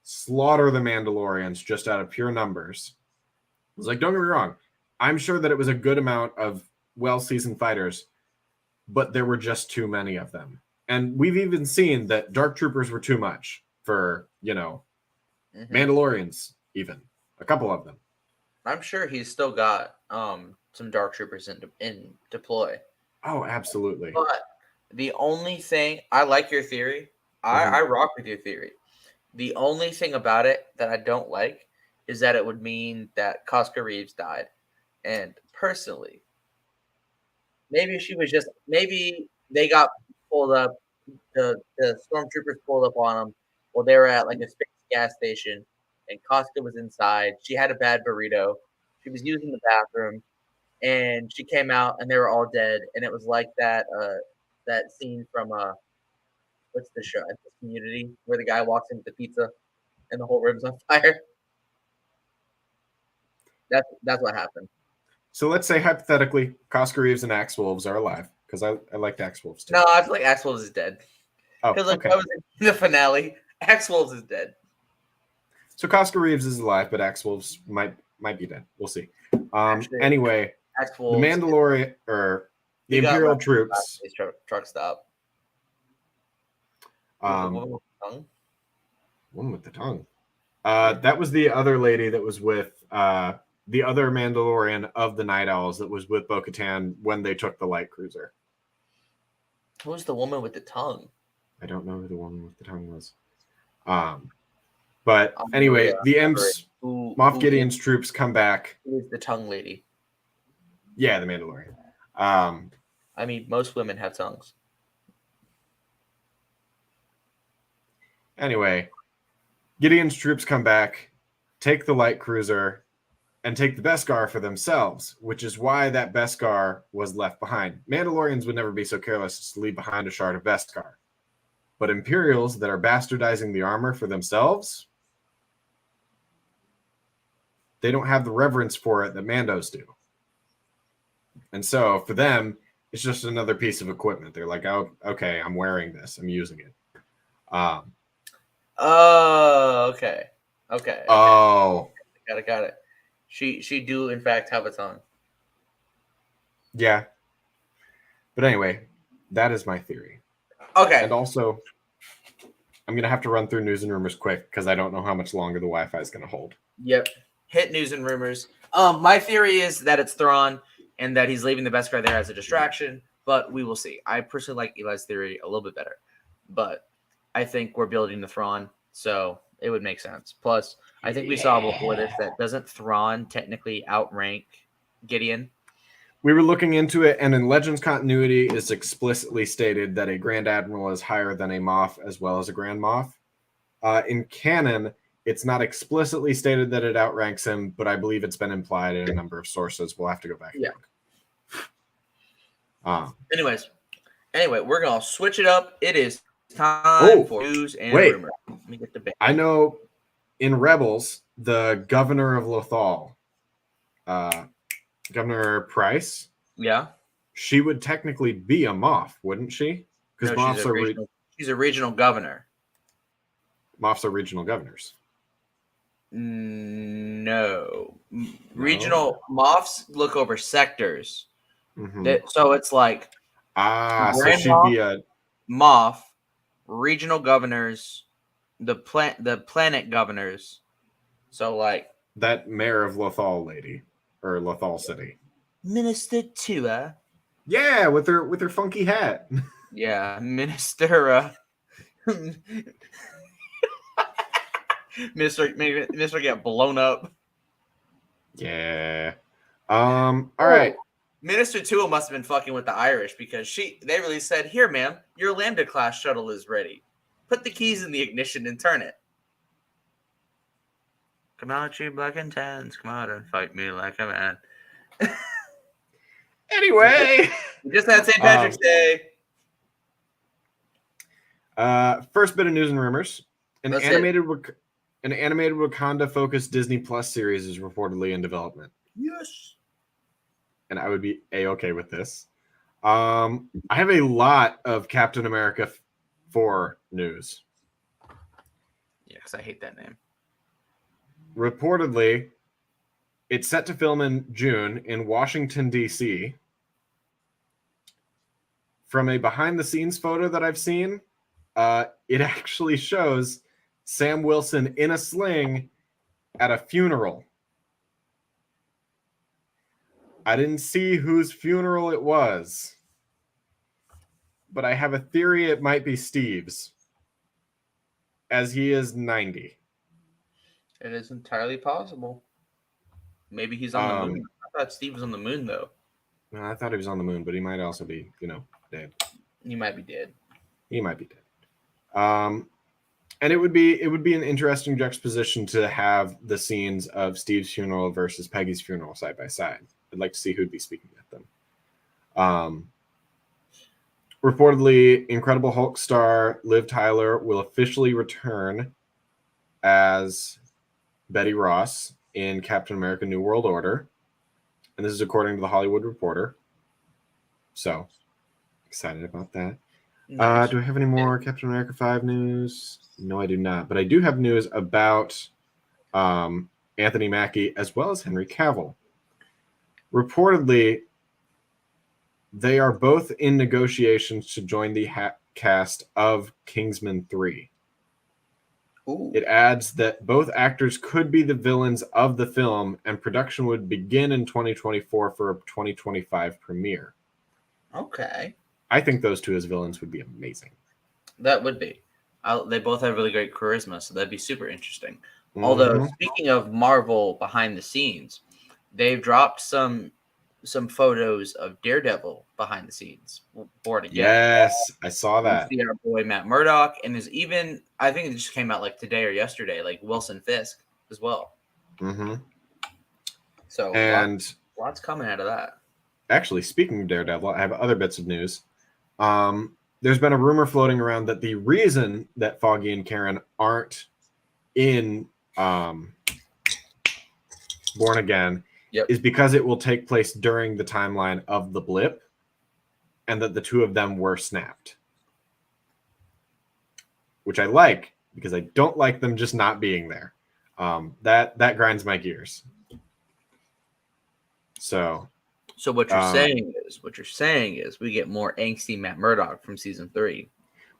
slaughter the Mandalorians just out of pure numbers. It's like, don't get me wrong, I'm sure that it was a good amount of well-seasoned fighters, but there were just too many of them. And we've even seen that Dark Troopers were too much for, Mandalorians, even. A couple of them. I'm sure he's still got some Dark Troopers in deploy. Oh, absolutely. But the only thing, I like your theory. I rock with your theory. The only thing about it that I don't like is that it would mean that Casca Reeves died. And personally, maybe they got pulled up, the stormtroopers pulled up on them while they were at like a space gas station, and Casca was inside. She had a bad burrito. She was using the bathroom, and she came out, and they were all dead. And it was like that scene from what's the show? Community, where the guy walks into the pizza, and the whole room's on fire. That's what happened. So let's say hypothetically, Casca Reeves and Axe Wolves are alive, because I liked Axe Wolves too. No, I feel like Axe Wolves is dead. Oh, because I was in the finale. Axe Wolves is dead. So Casca Reeves is alive, but Axe Wolves might be dead. We'll see. Anyway, Axe Wolves, the Mandalorian or the Imperial troops. Truck stop. One with the tongue. That was the other lady that was with the other Mandalorian of the Night Owls that was with Bo-Katan when they took the light cruiser. Who was the woman with the tongue? I don't know who the woman with the tongue was. But anyway, the Imps, Moff Gideon's troops come back. Who is the tongue lady? Yeah, the Mandalorian. I mean, most women have tongues. Anyway, Gideon's troops come back, take the light cruiser, and take the Beskar for themselves, which is why that Beskar was left behind. Mandalorians would never be so careless as to leave behind a shard of Beskar. But Imperials that are bastardizing the armor for themselves, they don't have the reverence for it that Mandos do. And so for them, it's just another piece of equipment. They're like, oh, okay, I'm wearing this. I'm using it. Okay. Oh. Got it. She do, in fact, have a tongue. Yeah. But anyway, that is my theory. Okay. And also, I'm going to have to run through news and rumors quick because I don't know how much longer the Wi-Fi is going to hold. Yep. Hit news and rumors. My theory is that it's Thrawn and that he's leaving the Beskar there as a distraction, but we will see. I personally like Eli's theory a little bit better, but I think we're building the Thrawn, so it would make sense. Plus, I think we saw before this that doesn't Thrawn technically outrank Gideon? We were looking into it, and in Legends continuity, it's explicitly stated that a Grand Admiral is higher than a Moff as well as a Grand Moff. In canon, it's not explicitly stated that it outranks him, but I believe it's been implied in a number of sources. We'll have to go back and look. Anyway, we're going to switch it up. It is time for news and rumor. Let me get the bit. I know in Rebels, the governor of Lothal, Governor Price. Yeah. She would technically be a Moff, wouldn't she? Because No, she's a regional governor. Moffs are regional governors. No. Regional Moffs look over sectors. Mm-hmm. So it's like so she'd be a Moff, regional governors, the planet governors. So like that mayor of Lothal lady or Lothal City. Minister Tua. Yeah, with her funky hat. Yeah, Minister Minister get blown up. Yeah. All right. Minister Tua must have been fucking with the Irish because they really said, "Here, ma'am, your Lambda class shuttle is ready. Put the keys in the ignition and turn it. Come out, you black and tans. Come out and fight me like a man." Anyway, we just had St. Patrick's Day. First bit of news and rumors: an animated Wakanda-focused Disney Plus series is reportedly in development. Yes. And I would be A-okay with this. I have a lot of Captain America 4 news. Yeah, because I hate that name. Reportedly, it's set to film in June in Washington, D.C. From a behind-the-scenes photo that I've seen, it actually shows Sam Wilson in a sling at a funeral. I didn't see whose funeral it was, but I have a theory it might be Steve's, as he is 90. It is entirely possible. Maybe he's on the moon. I thought Steve was on the moon, though. No, I thought he was on the moon, but he might also be, dead. He might be dead. He might be dead. And it would be an interesting juxtaposition to have the scenes of Steve's funeral versus Peggy's funeral side by side. I'd like to see who'd be speaking at them. Reportedly, Incredible Hulk star Liv Tyler will officially return as Betty Ross in Captain America: New World Order. And this is according to the Hollywood Reporter. So, excited about that. Nice. Do I have any more Captain America 5 news? No, I do not. But I do have news about Anthony Mackie as well as Henry Cavill. Reportedly, they are both in negotiations to join the cast of Kingsman 3. Ooh. It adds that both actors could be the villains of the film, and production would begin in 2024 for a 2025 premiere. Okay. I think those two as villains would be amazing. That would be. They both have really great charisma, so that'd be super interesting. Mm-hmm. Although, speaking of Marvel behind the scenes, they've dropped some photos of Daredevil behind the scenes. Born again. Yes, I saw that. You see our boy Matt Murdock, and there's even, I think it just came out like today or yesterday, like Wilson Fisk as well. Mm-hmm. So, lots coming out of that. Actually, speaking of Daredevil, I have other bits of news. There's been a rumor floating around that the reason that Foggy and Karen aren't in Born Again is because it will take place during the timeline of the blip, and that the two of them were snapped. Which I like, because I don't like them just not being there. That grinds my gears. So what you're saying is we get more angsty Matt Murdock from season 3.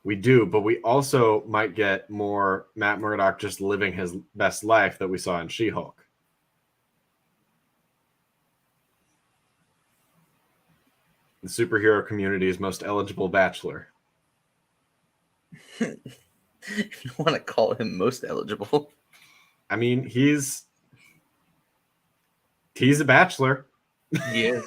We do, but we also might get more Matt Murdock just living his best life that we saw in She-Hulk. The superhero community's most eligible bachelor. If you want to call him most eligible. I mean, he's a bachelor. Yeah.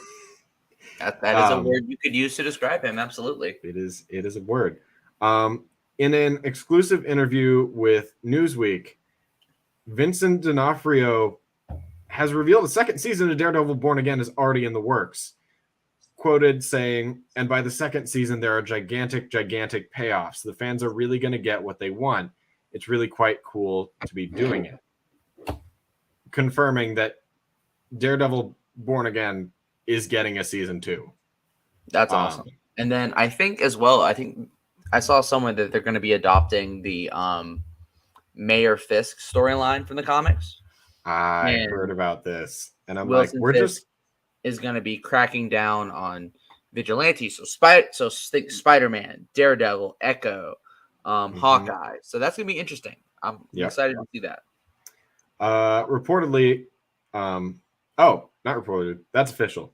That is a word you could use to describe him. Absolutely. It is a word. In an exclusive interview with Newsweek, Vincent D'Onofrio has revealed a second season of Daredevil Born Again is already in the works. Quoted saying, and by the second season, there are gigantic payoffs. The fans are really going to get what they want. It's really quite cool to be doing it. Confirming that Daredevil Born Again is getting a season 2. That's awesome. And then I think as well, I saw somewhere that they're going to be adopting the Mayor Fisk storyline from the comics. I And heard about this, and I'm like, Wilson we're Fisk just is going to be cracking down on vigilantes. So Spider-Man, Daredevil, Echo, Hawkeye. So that's going to be interesting. I'm excited to see that. Reportedly, not reportedly, that's official.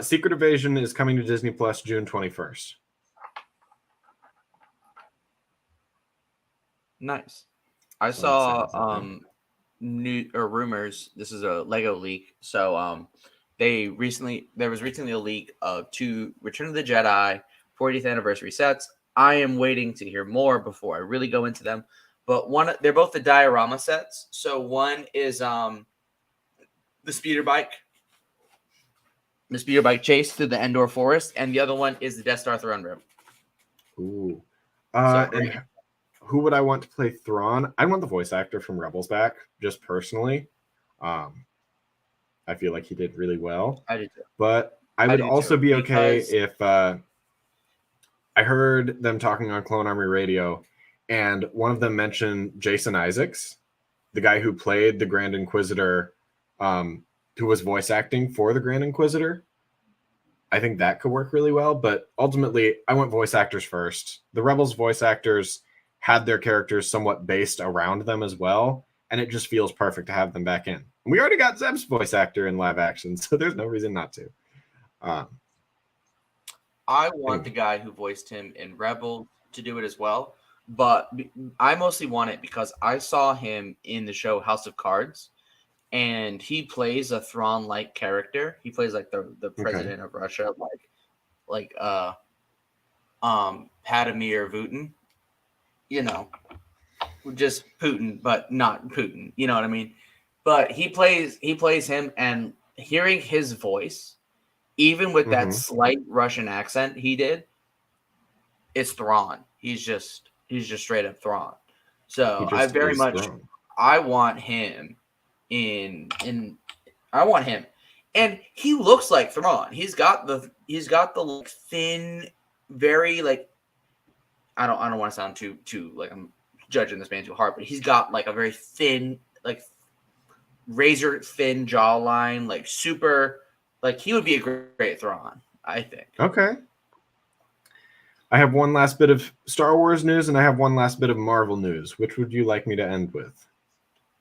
Secret Invasion is coming to Disney Plus June 21st. Nice. I saw rumors. This is a Lego leak. So there was recently a leak of 2 Return of the Jedi 40th anniversary sets. I am waiting to hear more before I really go into them. But they're both the diorama sets. So one is the speeder bike chase through the Endor forest, and the other one is the Death Star throne room. Ooh. And who would I want to play Thrawn? I want the voice actor from Rebels back, just personally. I feel like he did really well. I did too. But I would also be okay if I heard them talking on Clone Army Radio, and one of them mentioned Jason Isaacs, the guy who played the Grand Inquisitor, who was voice acting for the Grand Inquisitor. I think that could work really well, but ultimately, I went voice actors first. The Rebels voice actors had their characters somewhat based around them as well, and it just feels perfect to have them back in. And we already got Zeb's voice actor in live action, so there's no reason not to. I want the guy who voiced him in Rebels to do it as well, but I mostly want it because I saw him in the show House of Cards, and he plays a Thrawn-like character. He plays like the president of Russia, like Vladimir Putin, just Putin, but not Putin. You know what I mean? But he plays him, and hearing his voice, even with that slight Russian accent he did, it's Thrawn. He's just straight up Thrawn. So I very much Thrawn. I want him I want him, and he looks like Thrawn. He's got the like thin, very like I don't want to sound too like I'm judging this man too hard, but he's got like a very thin, like razor thin jawline, like super, like he would be a great Thrawn, I think. Okay. I have one last bit of Star Wars news, and I have one last bit of Marvel news. Which would you like me to end with?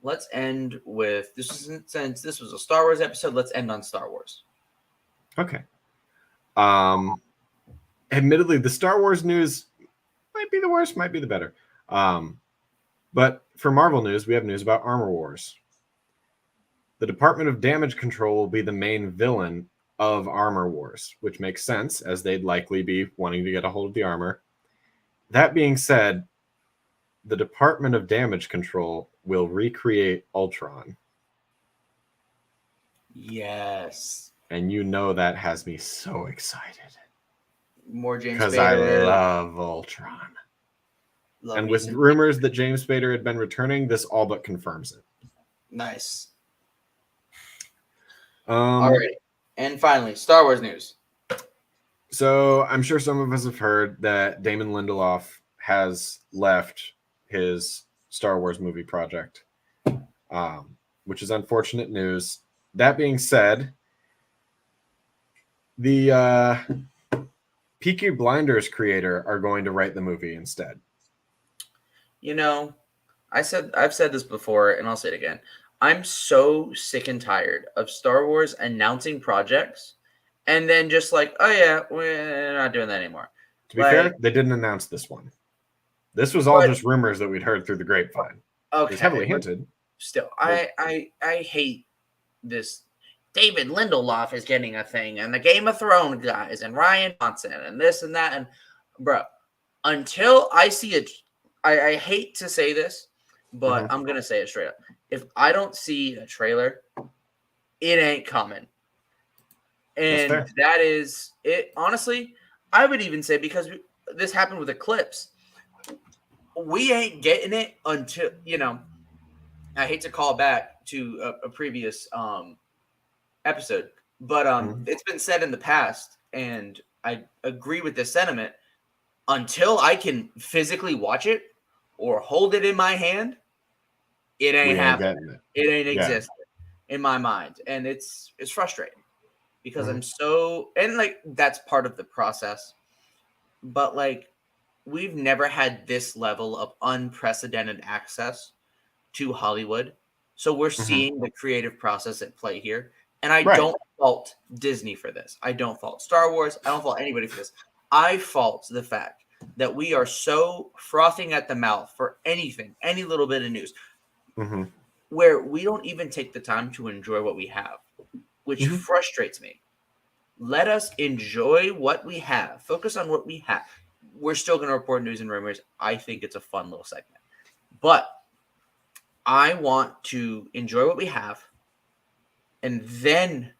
Let's end with since this was a Star Wars episode, let's end on Star Wars. Okay. Admittedly, the Star Wars news might be the worst, might be the better. But for Marvel news, we have news about Armor Wars. The Department of Damage Control will be the main villain of Armor Wars, which makes sense, as they'd likely be wanting to get a hold of the armor. That being said, the Department of Damage Control will recreate Ultron. Yes. And you know that has me so excited. More James Spader. Because I love Ultron. And with rumors that James Spader had been returning, this all but confirms it. Nice. All right. And finally, Star Wars news. So I'm sure some of us have heard that Damon Lindelof has left his Star Wars movie project, which is unfortunate news. That being said, the Peaky Blinders creator are going to write the movie instead. I've said this before, and I'll say it again. I'm so sick and tired of Star Wars announcing projects and then just like, oh yeah, we're not doing that anymore. To be fair, they didn't announce this one. This was all just rumors that we'd heard through the grapevine. Okay, it was heavily hinted. Still, I hate this. David Lindelof is getting a thing, and the Game of Thrones guys, and Ryan Johnson, and this and that, and bro, until I see it, I hate to say this, but I'm gonna say it straight up. If I don't see a trailer, it ain't coming. And that is it. Honestly, I would even say, because this happened with Eclipse, we ain't getting it until, I hate to call back to a previous episode, but it's been said in the past, and I agree with this sentiment. until I can physically watch it or hold it in my hand, it ain't happening. It ain't existing in my mind. And it's frustrating because I'm so, and like, that's part of the process. But like, we've never had this level of unprecedented access to Hollywood. So we're seeing the creative process at play here. And I don't fault Disney for this. I don't fault Star Wars. I don't fault anybody for this. I fault the fact that we are so frothing at the mouth for anything, any little bit of news, where we don't even take the time to enjoy what we have, which frustrates me. Let us enjoy what we have. Focus on what we have. We're still going to report news and rumors. I think it's a fun little segment. But I want to enjoy what we have. And then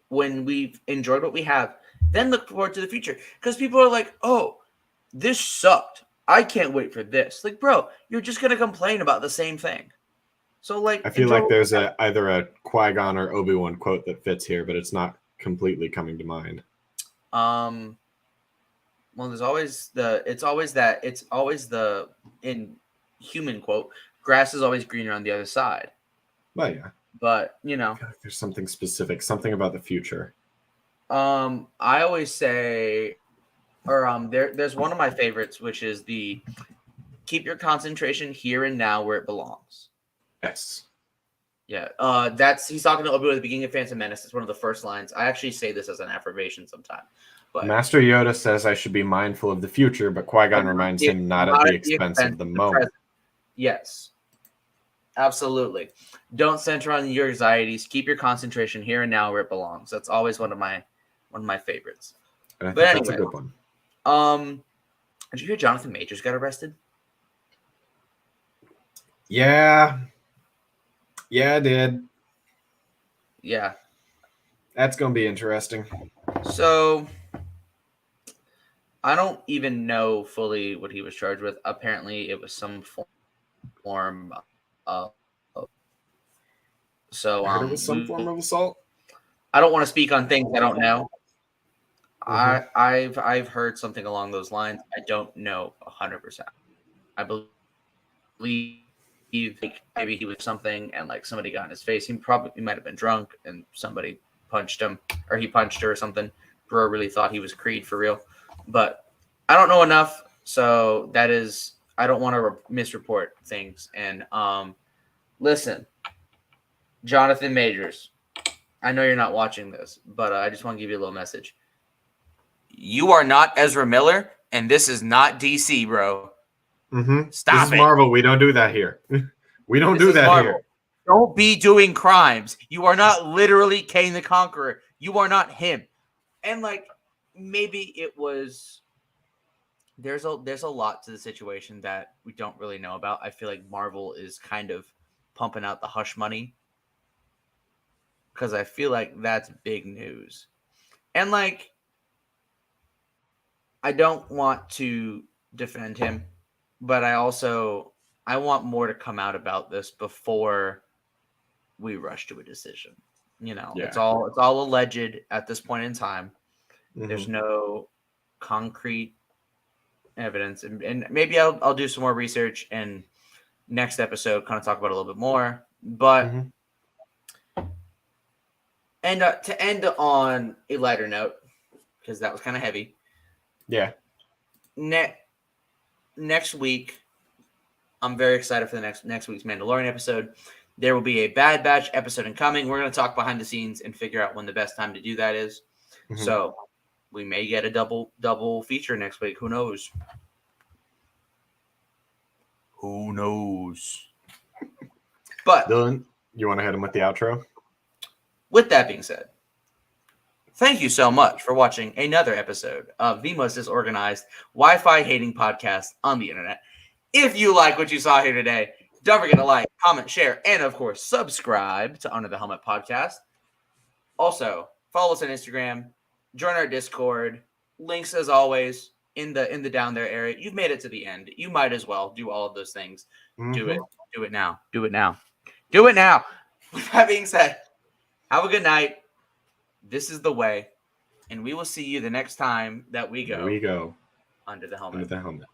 when we've enjoyed what we have, then look forward to the future. Because people are like, oh, this sucked. I can't wait for this. Like, bro, you're just going to complain about the same thing. So, like, I feel like there's either a Qui-Gon or Obi-Wan quote that fits here, but it's not completely coming to mind. Well, there's always the in human quote, grass is always greener on the other side. Well, yeah. But, you know, I feel like there's something specific, something about the future. I always say, or there's one of my favorites, which is the keep your concentration here and now where it belongs. Yes. Yeah. He's talking to Obi-Wan at the beginning of Phantom Menace. It's one of the first lines. I actually say this as an affirmation sometimes. But Master Yoda says I should be mindful of the future, but Qui-Gon reminds him not at the expense of the moment. Present. Yes. Absolutely. Don't center on your anxieties. Keep your concentration here and now where it belongs. That's always one of my favorites. But anyway, that's a good one. Did you hear Jonathan Majors got arrested? Yeah. Yeah, I did. Yeah. That's going to be interesting. So, I don't even know fully what he was charged with. Apparently, it was some form of. So, I heard it was some form of assault. I don't want to speak on things I don't know. I've heard something along those lines. I don't know 100%. I believe like maybe he was something and like somebody got in his face. He might have been drunk and somebody punched him or he punched her or something. Bro really thought he was Creed for real, but I don't know enough. So that is, I don't want to misreport things. And listen, Jonathan Majors, I know you're not watching this, but I just want to give you a little message. You are not Ezra Miller, and this is not DC, bro. Stop this is Marvel. We don't do that here. We don't do that here. Don't be doing crimes. You are not literally Kang the Conqueror. You are not him. And like maybe it was. There's a lot to the situation that we don't really know about. I feel like Marvel is kind of pumping out the hush money because I feel like that's big news. And like, I don't want to defend him. But I want more to come out about this before we rush to a decision. You know, it's all alleged at this point in time. There's no concrete evidence, and maybe I'll do some more research and next episode kind of talk about it a little bit more. But and to end on a lighter note, because that was kind of heavy. Yeah. Next week, I'm very excited for the next week's Mandalorian episode. There will be a Bad Batch episode incoming. We're going to talk behind the scenes and figure out when the best time to do that is. So we may get a double feature next week. Who knows? Who knows? But Dylan, you want to hit him with the outro? With that being said, thank you so much for watching another episode of the most disorganized Wi-Fi hating podcast on the internet. If you like what you saw here today, don't forget to like, comment, share, and of course, subscribe to Under the Helmet Podcast. Also, follow us on Instagram, join our Discord. Links as always in the down there area. You've made it to the end. You might as well do all of those things. Do it now. Do it now. Do it now. With that being said, have a good night. This is the way, and we will see you the next time that we go. Under the helmet. Under the helmet.